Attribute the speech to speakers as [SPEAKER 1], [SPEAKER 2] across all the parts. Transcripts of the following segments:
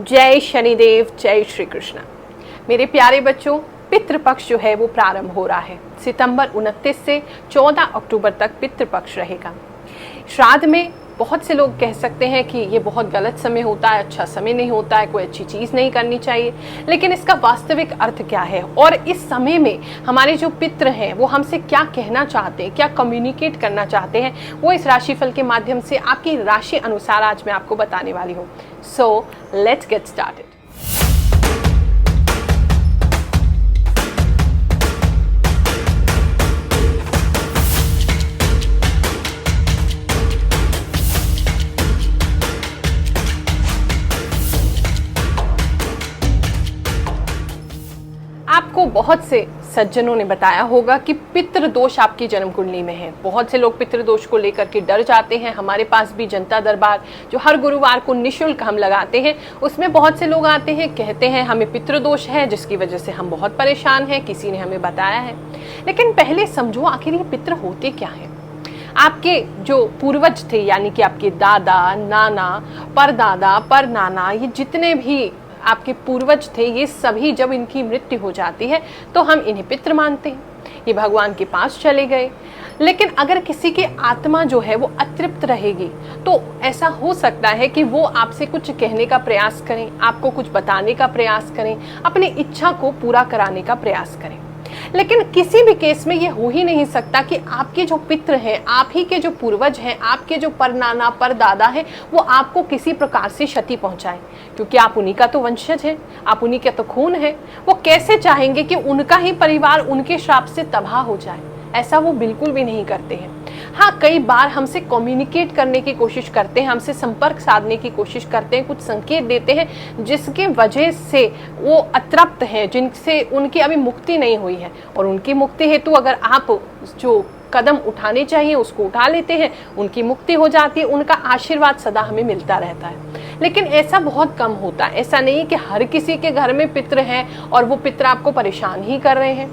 [SPEAKER 1] जय शनिदेव, जय श्री कृष्ण। मेरे प्यारे बच्चों, पितृपक्ष जो है वो प्रारंभ हो रहा है। सितंबर 29 से 14 अक्टूबर तक पितृपक्ष रहेगा। श्राद्ध में बहुत से लोग कह सकते हैं कि ये बहुत गलत समय होता है, अच्छा समय नहीं होता है, कोई अच्छी चीज़ नहीं करनी चाहिए, लेकिन इसका वास्तविक अर्थ क्या है और इस समय में हमारे जो पितृ हैं वो हमसे क्या कहना चाहते हैं, क्या कम्युनिकेट करना चाहते हैं, वो इस राशिफल के माध्यम से आपकी राशि अनुसार आज मैं आपको बताने वाली हूँ। So let's get started. आपको बहुत से सज्जनों ने बताया होगा कि पितृ दोष आपकी जन्म कुंडली में है। बहुत से लोग पितृ दोष को लेकर के डर जाते हैं। हमारे पास भी जनता दरबार जो हर गुरुवार को निःशुल्क हम लगाते हैं, उसमें बहुत से लोग आते हैं, कहते हैं हमें पितृ दोष है जिसकी वजह से हम बहुत परेशान हैं, किसी ने हमें बताया है। लेकिन पहले समझो आखिर ये पितृ होते क्या है। आपके जो पूर्वज थे, यानी कि आपके दादा, नाना, परदादा, परनाना, ये जितने भी आपके पूर्वज थे, ये सभी जब इनकी मृत्यु हो जाती है तो हम इन्हें पितृ मानते हैं, ये भगवान के पास चले गए। लेकिन अगर किसी की आत्मा जो है वो अतृप्त रहेगी तो ऐसा हो सकता है कि वो आपसे कुछ कहने का प्रयास करें, आपको कुछ बताने का प्रयास करें, अपनी इच्छा को पूरा कराने का प्रयास करें। लेकिन किसी भी केस में ये हो ही नहीं सकता कि आपके जो पितृ हैं, आप ही के जो पूर्वज हैं, आपके जो परनाना, परदादा हैं, वो आपको किसी प्रकार से क्षति पहुंचाए, क्योंकि आप उन्हीं का तो वंशज हैं, आप उन्हीं का तो खून है। वो कैसे चाहेंगे कि उनका ही परिवार उनके श्राप से तबाह हो जाए? ऐसा वो बिल्कुल भी नहीं करते हैं। हाँ, कई बार हमसे कम्युनिकेट करने की कोशिश करते हैं, हमसे संपर्क साधने की कोशिश करते हैं, कुछ संकेत देते हैं जिसके वजह से वो अतृप्त हैं, जिनसे उनकी अभी मुक्ति नहीं हुई है। और उनकी मुक्ति हेतु अगर आप जो कदम उठाने चाहिए उसको उठा लेते हैं, उनकी मुक्ति हो जाती है, उनका आशीर्वाद सदा हमें मिलता रहता है। लेकिन ऐसा बहुत कम होता है। ऐसा नहीं कि हर किसी के घर में पितृ हैं और वो पितृ आपको परेशान ही कर रहे हैं।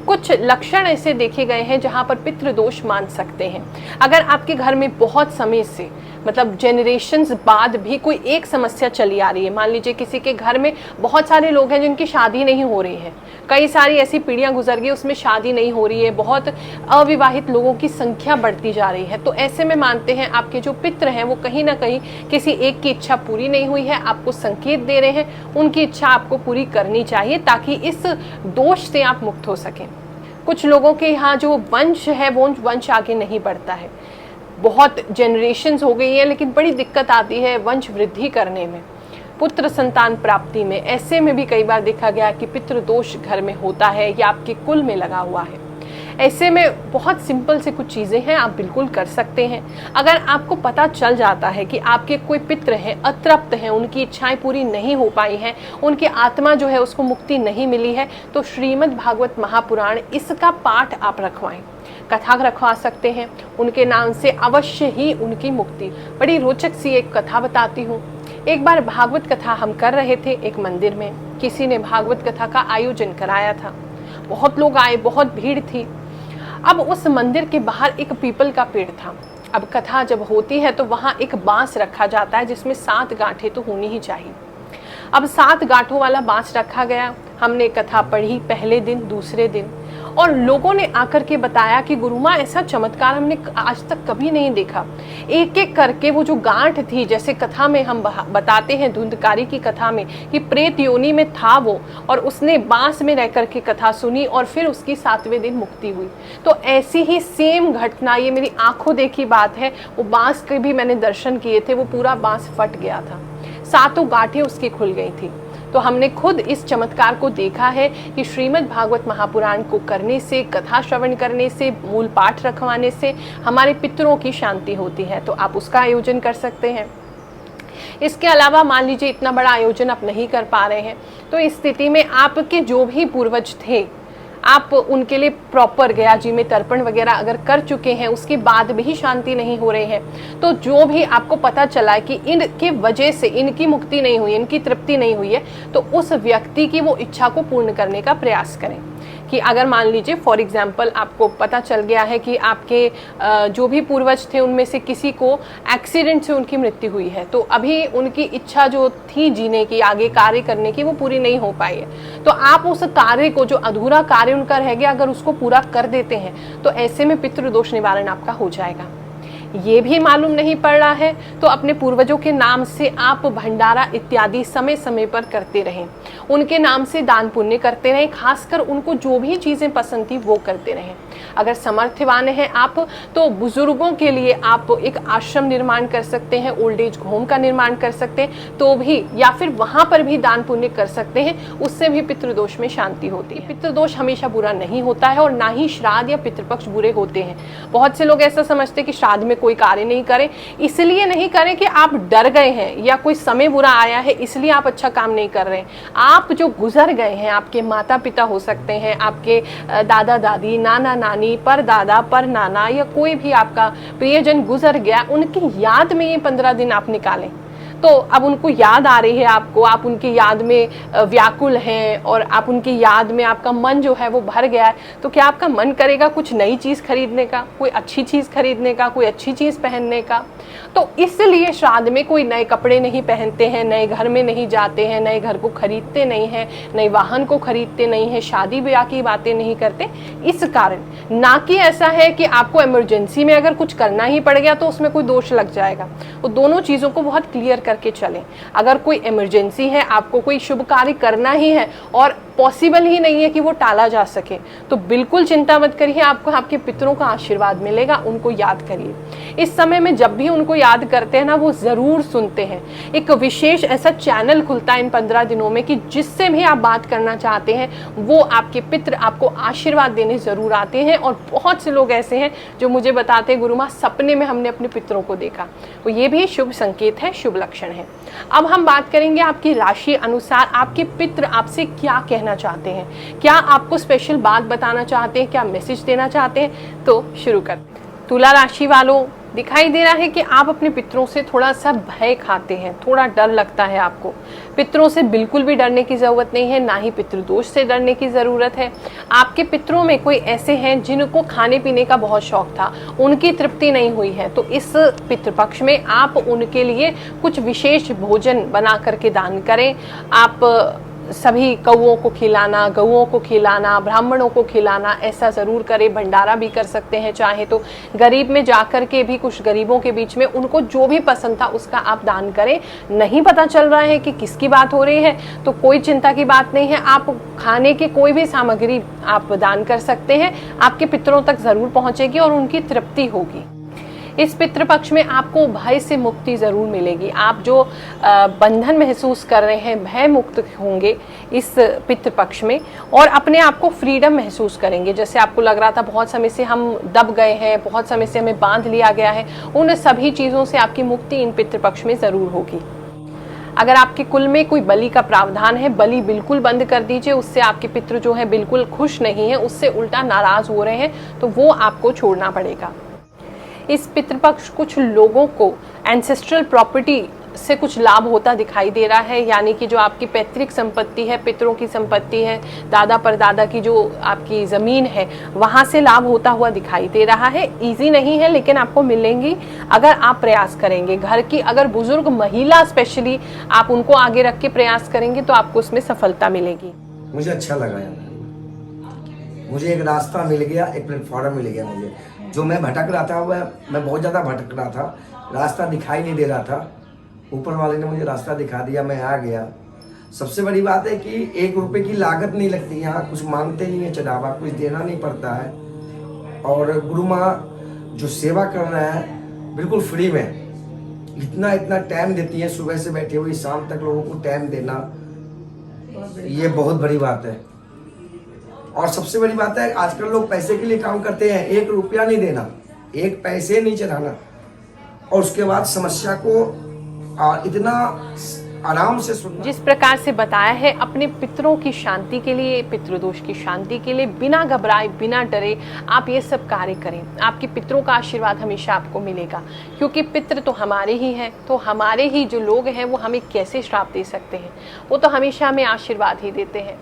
[SPEAKER 1] कुछ लक्षण ऐसे देखे गए हैं जहां पर पितृ दोष मान सकते हैं। अगर आपके घर में बहुत समय से, मतलब जेनरेशंस बाद भी कोई एक समस्या चली आ रही है, मान लीजिए किसी के घर में बहुत सारे लोग हैं जिनकी शादी नहीं हो रही है, कई सारी ऐसी पीढ़ियां गुजर गई उसमें शादी नहीं हो रही है, बहुत अविवाहित लोगों की संख्या बढ़ती जा रही है, तो ऐसे में मानते हैं आपके जो पितृ हैं वो कहीं ना कहीं किसी एक की इच्छा पूरी नहीं हुई है, आपको संकेत दे रहे हैं, उनकी इच्छा आपको पूरी करनी चाहिए ताकि इस दोष से आप मुक्त हो सकें। कुछ लोगों के यहाँ जो वंश है वो वंश आगे नहीं बढ़ता है, बहुत जनरेशन्स हो गई हैं, लेकिन बड़ी दिक्कत आती है वंश वृद्धि करने में, पुत्र संतान प्राप्ति में। ऐसे में भी कई बार देखा गया कि पितृ दोष घर में होता है या आपके कुल में लगा हुआ है। ऐसे में बहुत सिंपल से कुछ चीज़ें हैं, आप बिल्कुल कर सकते हैं। अगर आपको पता चल जाता है कि आपके कोई पितृ हैं, अतृप्त हैं, उनकी इच्छाएं पूरी नहीं हो पाई हैं, उनकी आत्मा जो है उसको मुक्ति नहीं मिली है, तो श्रीमद् भागवत महापुराण इसका पाठ आप रखवाएं, कथा रखवा सकते हैं। उनके नाम से अवश्य ही उनकी मुक्ति। बड़ी रोचक सी एक कथा बताती हूँ। एक बार भागवत कथा हम कर रहे थे एक मंदिर में, किसी ने भागवत कथा का आयोजन कराया था, बहुत लोग आए, बहुत भीड़ थी। अब उस मंदिर के बाहर एक पीपल का पेड़ था। अब कथा जब होती है तो वहाँ एक बांस रखा जाता है जिसमें 7 गांठें तो होनी ही चाहिए। अब 7 गांठों वाला बांस रखा गया। हमने कथा पढ़ी पहले दिन, दूसरे दिन, और लोगों ने आकर के बताया कि गुरुमा ऐसा चमत्कार हमने आज तक कभी नहीं देखा। एक एक करके वो जो गांठ थी, जैसे कथा में हम बताते हैं धुंधकारी की कथा में कि प्रेत योनि में था वो, और उसने बांस में रह करके कथा सुनी और फिर उसकी 7वें दिन मुक्ति हुई। तो ऐसी ही सेम घटना, ये मेरी आंखों देखी बात है, वो बांस के भी मैंने दर्शन किए थे, वो पूरा बांस फट गया था, 7 गांठें उसकी खुल गई थी। तो हमने खुद इस चमत्कार को देखा है कि श्रीमद् भागवत महापुराण को करने से, कथा श्रवण करने से, मूल पाठ रखवाने से हमारे पितरों की शांति होती है। तो आप उसका आयोजन कर सकते हैं। इसके अलावा मान लीजिए इतना बड़ा आयोजन आप नहीं कर पा रहे हैं, तो इस स्थिति में आपके जो भी पूर्वज थे, आप उनके लिए प्रॉपर गया जी में तर्पण वगैरह अगर कर चुके हैं, उसके बाद भी शांति नहीं हो रही है, तो जो भी आपको पता चला है कि इनके वजह से इनकी मुक्ति नहीं हुई, इनकी तृप्ति नहीं हुई है, तो उस व्यक्ति की वो इच्छा को पूर्ण करने का प्रयास करें। कि अगर मान लीजिए फॉर एग्जांपल आपको पता चल गया है कि आपके जो भी पूर्वज थे उनमें से किसी को एक्सीडेंट से उनकी मृत्यु हुई है, तो अभी उनकी इच्छा जो थी जीने की, आगे कार्य करने की, वो पूरी नहीं हो पाई है। तो आप उस कार्य को, जो अधूरा कार्य उनका रह गया, अगर उसको पूरा कर देते हैं तो ऐसे में पितृदोष निवारण आपका हो जाएगा। ये भी मालूम नहीं पड़ रहा है तो अपने पूर्वजों के नाम से आप भंडारा इत्यादि समय समय पर करते रहें, उनके नाम से दान पुण्य करते रहें, खासकर उनको जो भी चीज़ें पसंद थी वो करते रहें। अगर समर्थवान हैं आप तो बुजुर्गों के लिए आप एक आश्रम निर्माण कर सकते हैं, ओल्ड एज होम का निर्माण कर सकते हैं तो भी, या फिर वहाँ पर भी दान पुण्य कर सकते हैं, उससे भी पितृदोष में शांति होती है। पितृदोष हमेशा बुरा नहीं होता है और ना ही श्राद्ध या पितृपक्ष बुरे होते हैं। बहुत से लोग ऐसा समझते हैं कि श्राद्ध में कोई कार्य नहीं करें, इसलिए नहीं करें कि आप डर गए हैं या कोई समय बुरा आया है इसलिए आप अच्छा काम नहीं कर रहे हैं। आप जो गुजर गए हैं, आपके माता पिता हो सकते हैं, आपके दादा दादी, नाना नानी, पर दादा, पर नाना, या कोई भी आपका प्रियजन गुजर गया, उनकी याद में ये 15 दिन आप निकालें। तो अब उनको याद आ रही है आपको, आप उनकी याद में व्याकुल हैं और आप उनकी याद में आपका मन जो है वो भर गया है, तो क्या आपका मन करेगा कुछ नई चीज़ खरीदने का, कोई अच्छी चीज़ खरीदने का, कोई अच्छी चीज़ पहनने का? तो इसलिए श्राद्ध में कोई नए कपड़े नहीं पहनते हैं, नए घर में नहीं जाते हैं, नए घर को खरीदते नहीं हैं, नए वाहन को खरीदते नहीं हैं, शादी ब्याह की बातें नहीं करते। इस कारण, ना कि ऐसा है कि आपको इमरजेंसी में अगर कुछ करना ही पड़ गया तो उसमें कोई दोष लग जाएगा। वो दोनों चीज़ों को बहुत क्लियर करके चलें। अगर कोई इमरजेंसी है, आपको कोई शुभ कार्य करना ही है और पॉसिबल ही नहीं है कि वो टाला जा सके, तो बिल्कुल चिंता मत करिए, आपको आपके पितरों का आशीर्वाद मिलेगा। उनको याद करिए। इस समय में जब भी उनको याद करते हैं ना, वो ज़रूर सुनते हैं। एक विशेष ऐसा चैनल खुलता है इन 15 दिनों में कि जिससे भी आप बात करना चाहते हैं वो आपके पितर आपको आशीर्वाद देने ज़रूर आते हैं। और बहुत से लोग ऐसे हैं जो मुझे बताते हैं, गुरु माँ सपने में हमने अपने पितरों को देखा। तो ये भी शुभ संकेत है, शुभ लक्षण है। अब हम बात करेंगे आपकी राशि अनुसार आपके पितर आपसे क्या कहना चाहते हैं, क्या आपको स्पेशल बात बताना चाहते हैं, क्या मैसेज देना चाहते हैं। तो शुरू करते हैं। तुला राशि वालों, दिखाई दे रहा है कि आप अपने पितरों से थोड़ा सा भय खाते हैं, थोड़ा डर लगता है आपको। पितरों से बिल्कुल भी डरने की ज़रूरत नहीं है, ना ही पितृदोष से डरने की ज़रूरत है। आपके पितरों में कोई ऐसे हैं जिनको खाने पीने का बहुत शौक था, उनकी तृप्ति नहीं हुई है, तो इस पितृपक्ष में आप उनके लिए कुछ विशेष भोजन बना करके दान करें। आप सभी कौओं को खिलाना, गौओं को खिलाना, ब्राह्मणों को खिलाना, ऐसा ज़रूर करें। भंडारा भी कर सकते हैं, चाहे तो गरीब में जाकर के भी कुछ गरीबों के बीच में उनको जो भी पसंद था उसका आप दान करें। नहीं पता चल रहा है कि किसकी बात हो रही है तो कोई चिंता की बात नहीं है, आप खाने की कोई भी सामग्री आप दान कर सकते हैं, आपके पितरों तक ज़रूर पहुँचेगी और उनकी तृप्ति होगी। इस पितृपक्ष में आपको भय से मुक्ति ज़रूर मिलेगी। आप जो बंधन महसूस कर रहे हैं, भय मुक्त होंगे इस पितृपक्ष में और अपने आप को फ्रीडम महसूस करेंगे। जैसे आपको लग रहा था बहुत समय से हम दब गए हैं, बहुत समय से हमें बांध लिया गया है, उन सभी चीज़ों से आपकी मुक्ति इन पितृपक्ष में ज़रूर होगी। अगर आपके कुल में कोई बलि का प्रावधान है, बलि बिल्कुल बंद कर दीजिए। उससे आपके पितृ जो है बिल्कुल खुश नहीं है, उससे उल्टा नाराज़ हो रहे हैं, तो वो आपको छोड़ना पड़ेगा। इस पितृपक्ष कुछ लोगों को एंसेस्ट्रल प्रॉपर्टी से कुछ लाभ होता दिखाई दे रहा है, यानी कि जो आपकी पैतृक संपत्ति है, पितरों की संपत्ति है, दादा परदादा की जो आपकी ज़मीन है, वहाँ से लाभ होता हुआ दिखाई दे रहा है। इजी नहीं है लेकिन आपको मिलेंगी अगर आप प्रयास करेंगे। घर की अगर बुजुर्ग महिला स्पेशली आप उनको आगे रख के प्रयास करेंगे तो आपको उसमें सफलता मिलेगी।
[SPEAKER 2] मुझे अच्छा लगा यार, मुझे एक रास्ता मिल गया, एक प्लेटफॉर्म मिल गया। मुझे जो मैं भटक रहा था, वह मैं बहुत ज़्यादा भटक रहा था, रास्ता दिखाई नहीं दे रहा था, ऊपर वाले ने मुझे रास्ता दिखा दिया, मैं आ गया। सबसे बड़ी बात है कि 1 रुपए की लागत नहीं लगती, यहाँ कुछ मांगते नहीं है चढ़ावा, कुछ देना नहीं पड़ता है। और गुरु माँ जो सेवा कर रहे हैं बिल्कुल फ्री में, इतना टाइम देती है, सुबह से बैठे हुए शाम तक लोगों को टाइम देना, ये बहुत बड़ी बात है। और सबसे बड़ी बात है, आजकल लोग पैसे के लिए काम करते हैं, 1 रुपया नहीं देना, 1 पैसे नहीं चढ़ाना, और उसके बाद समस्या को इतना आराम से सुनना।
[SPEAKER 1] जिस प्रकार से बताया है, अपने पितरों की शांति के लिए, पितृदोष की शांति के लिए बिना घबराए, बिना डरे आप ये सब कार्य करें। आपके पितरों का आशीर्वाद हमेशा आपको मिलेगा, क्योंकि पितृ तो हमारे ही हैं, तो हमारे ही जो लोग हैं वो हमें कैसे श्राप दे सकते हैं, वो तो हमेशा हमें आशीर्वाद ही देते हैं।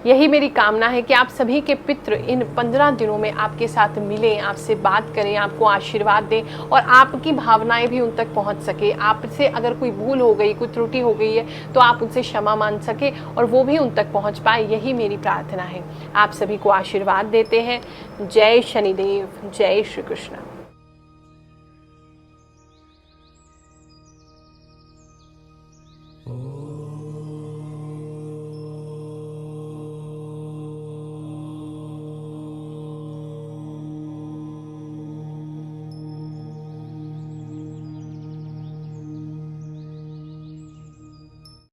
[SPEAKER 1] यही मेरी कामना है कि आप सभी के पितृ इन 15 दिनों में आपके साथ मिलें, आपसे बात करें, आपको आशीर्वाद दें और आपकी भावनाएं भी उन तक पहुंच सके। आपसे अगर कोई भूल हो गई, कोई त्रुटि हो गई है तो आप उनसे क्षमा मान सके और वो भी उन तक पहुंच पाए, यही मेरी प्रार्थना है। आप सभी को आशीर्वाद देते हैं। जय शनिदेव, जय श्री कृष्ण।